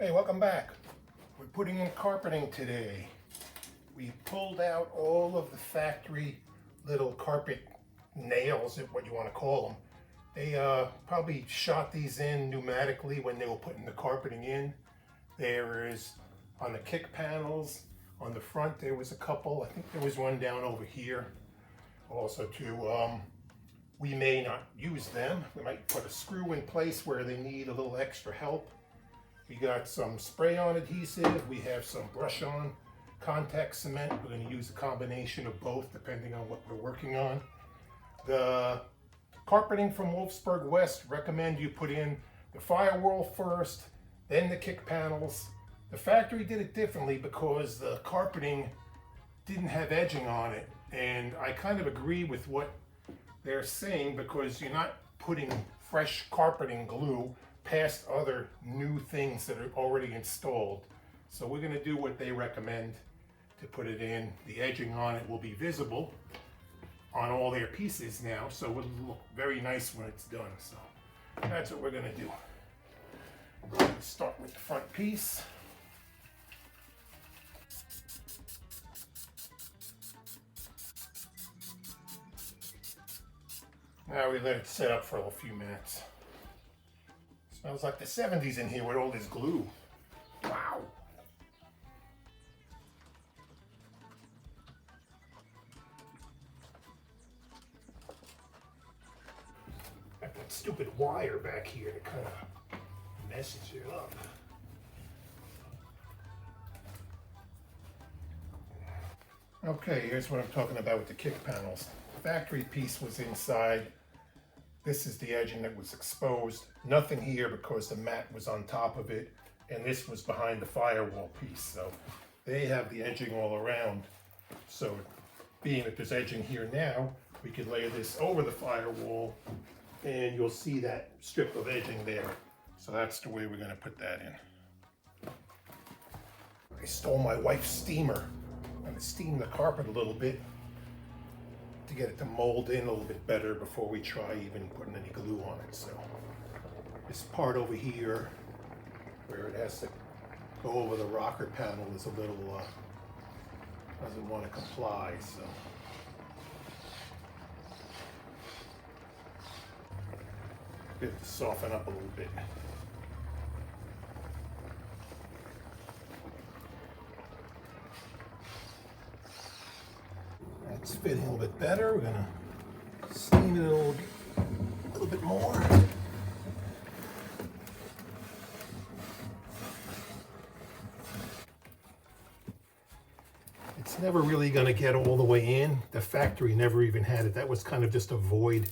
Hey, welcome back. We're putting in carpeting today. We pulled out all of the factory little carpet nails, what you want to call them. They probably shot these in pneumatically when they were putting the carpeting in. There is on the kick panels, on the front there was a couple. I think there was one down over here. Also too, we may not use them. We might put a screw in place where they need a little extra help. We got some spray-on adhesive. We have some brush-on contact cement. We're going to use a combination of both depending on what we're working on. The carpeting from Wolfsburg West, recommend you put in the firewall first, then the kick panels. The factory did it differently because the carpeting didn't have edging on it. And I kind of agree with what they're saying because you're not putting fresh carpeting glue past other new things that are already installed. So we're going to do what they recommend to put it in. The edging on it will be visible on all their pieces now, so it'll look very nice when it's done. So that's what we're going to do. We're going to start with the front piece. Now we let it set up for a few minutes. Smells like the 70s in here with all this glue. Wow. Got that stupid wire back here to kind of messes it up. Okay, here's what I'm talking about with the kick panels. The factory piece was inside. This is the edging that was exposed. Nothing here because the mat was on top of it, and this was behind the firewall piece. So they have the edging all around. So being that there's edging here now, we could lay this over the firewall and you'll see that strip of edging there. So that's the way we're gonna put that in. I stole my wife's steamer. I'm gonna steam the carpet a little bit to get it to mold in a little bit better before we try even putting any glue on it. So this part over here where it has to go over the rocker panel is a little doesn't want to comply, so we have to soften up a little bit. It's fitting a little bit better. We're gonna steam it a little bit more. It's never really gonna get all the way in. The factory never even had it. That was kind of just a void.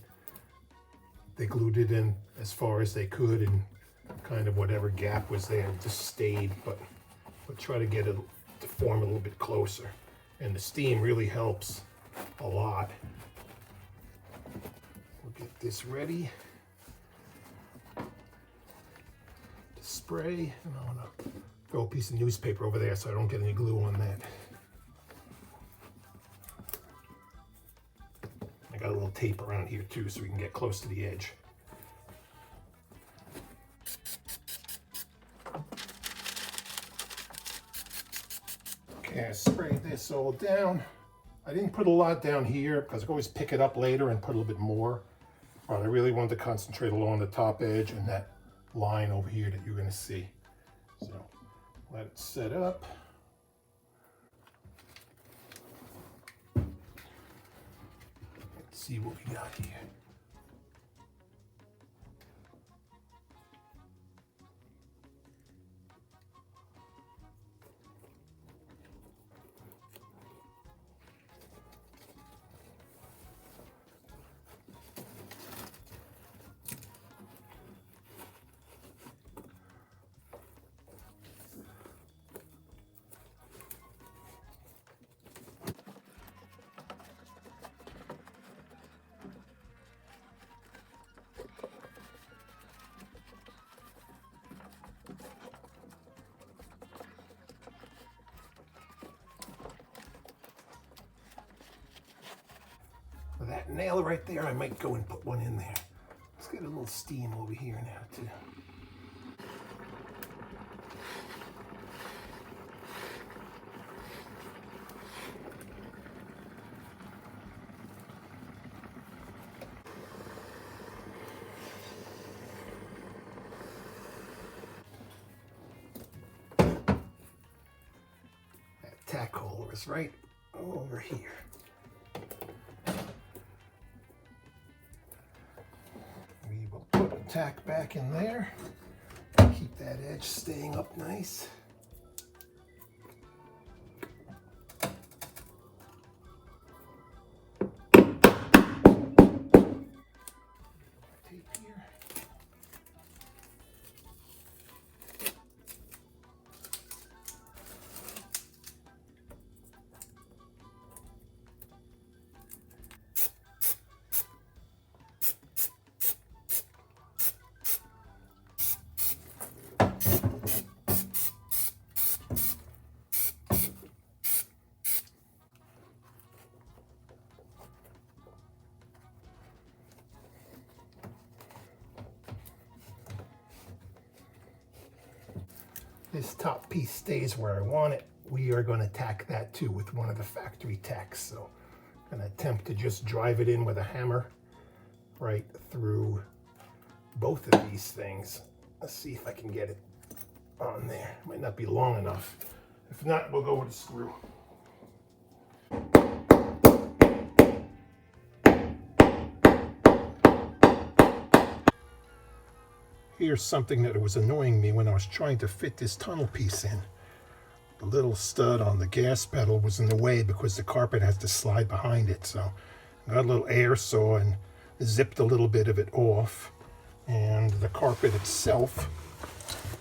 They glued it in as far as they could, and kind of whatever gap was there just stayed, but we'll try to get it to form a little bit closer. And the steam really helps a lot. We'll get this ready to spray, and I'm gonna throw a piece of newspaper over there so I don't get any glue on that. I got a little tape around here too so we can get close to the edge. Okay, I sprayed this all down. I didn't put a lot down here because I always pick it up later and put a little bit more. But I really wanted to concentrate along the top edge and that line over here that you're going to see. So let it set up. Let's see what we got here. For that nail right there, I might go and put one in there. Let's get a little steam over here now too. was right over here. We will put a tack back in there. Keep that edge staying up nice. Tape here. This top piece stays where I want it. We are going to tack that too with one of the factory tacks. So I'm going to attempt to just drive it in with a hammer right through both of these things. Let's see if I can get it on there. Might not be long enough. If not, we'll go with a screw. Here's something that was annoying me when I was trying to fit this tunnel piece in. The little stud on the gas pedal was in the way because the carpet has to slide behind it. So I got a little air saw and zipped a little bit of it off. And the carpet itself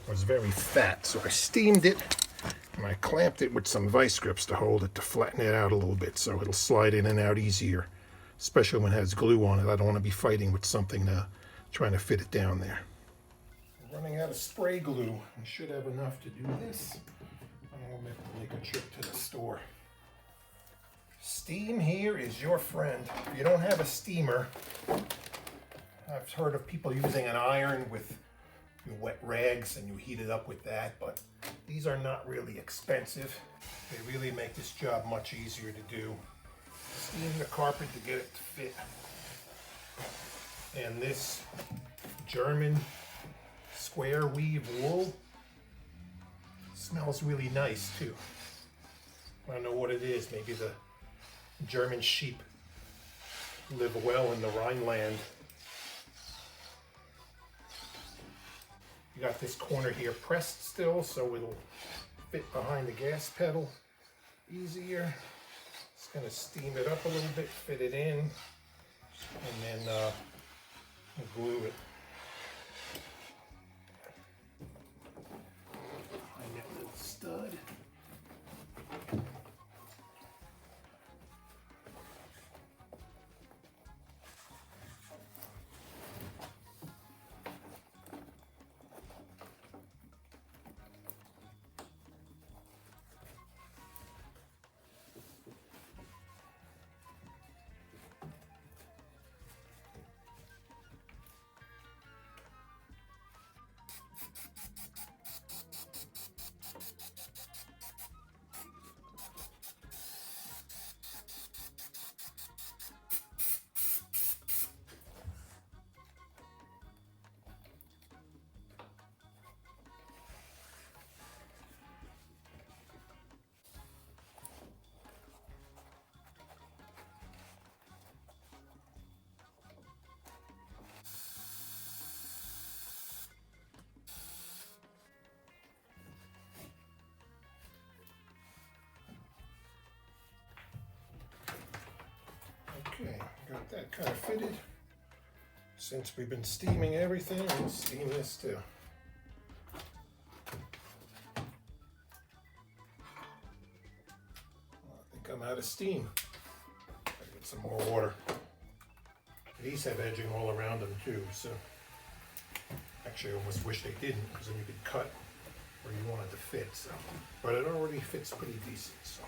was very fat, so I steamed it and I clamped it with some vice grips to hold it, to flatten it out a little bit so it'll slide in and out easier, especially when it has glue on it. I don't want to be fighting with something trying to fit it down there. I'm running out of spray glue. I should have enough to do this. I'll have to make a trip to the store. Steam here is your friend. If you don't have a steamer, I've heard of people using an iron with wet rags and you heat it up with that, but these are not really expensive. They really make this job much easier to do. Steam the carpet to get it to fit. And this German square weave wool smells really nice too. I don't know what it is. Maybe the German sheep live well in the Rhineland. You got this corner here pressed still, so it'll fit behind the gas pedal easier. Just gonna steam it up a little bit, fit it in, and then glue it. Find that little stud. Okay, got that kind of fitted. Since we've been steaming everything, we'll steam this too. I think I'm out of steam. Gotta get some more water. These have edging all around them too, so actually I almost wish they didn't, because then you could cut where you want it to fit. So, but it already fits pretty decent. So.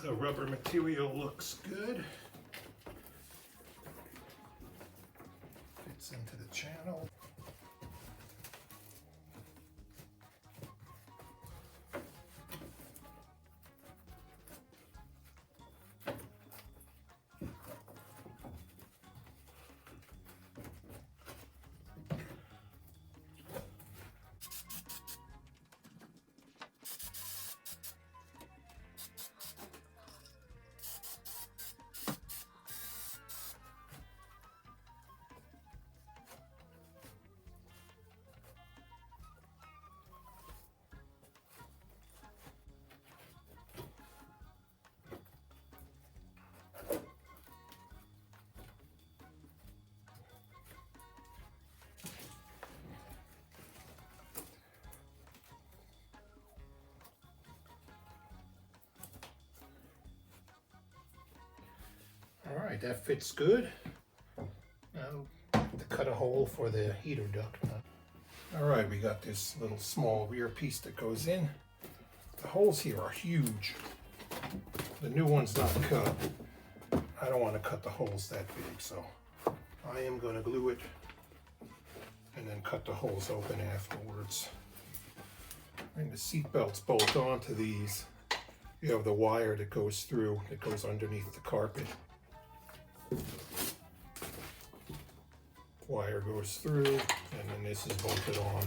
The rubber material looks good. Fits into the channel. that fits good. Now to cut a hole for the heater duct. All right, we got this little small rear piece that goes in. The holes here are huge. The new one's not cut. I don't want to cut the holes that big, so I am going to glue it and then cut the holes open afterwards. And the seat belts bolt onto these. You have the wire that goes through, that goes underneath the carpet. Wire goes through, and then this is bolted on.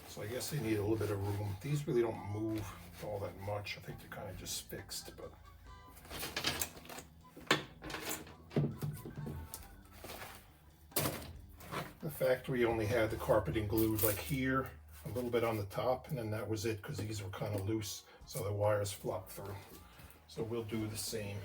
So I guess they need a little bit of room. These really don't move all that much. I think they're kind of just fixed, but the factory only had the carpeting glued like here, a little bit on the top, and then that was it because these were kind of loose, so the wires flop through. So we'll do the same.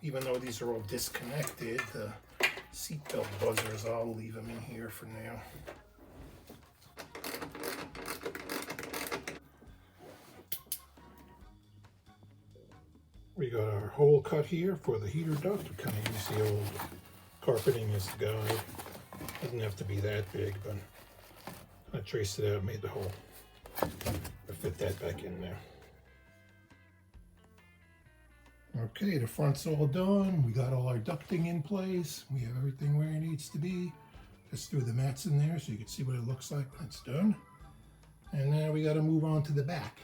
Even though these are all disconnected, the seatbelt buzzers, I'll leave them in here for now. We got our hole cut here for the heater duct. We kind of use the old carpeting as the guide. Doesn't have to be that big, but I traced it out, made the hole. I fit that back in there. Okay, the front's all done. We got all our ducting in place. We have everything where it needs to be. Just threw the mats in there so you can see what it looks like when it's done. And now we got to move on to the back.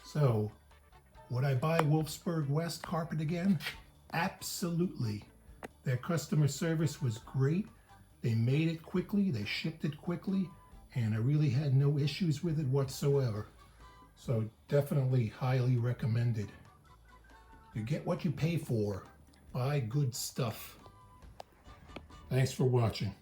So, would I buy Wolfsburg West carpet again? Absolutely. Their customer service was great. They made it quickly, they shipped it quickly, and I really had no issues with it whatsoever. So definitely highly recommended. You get what you pay for. Buy good stuff. Thanks for watching.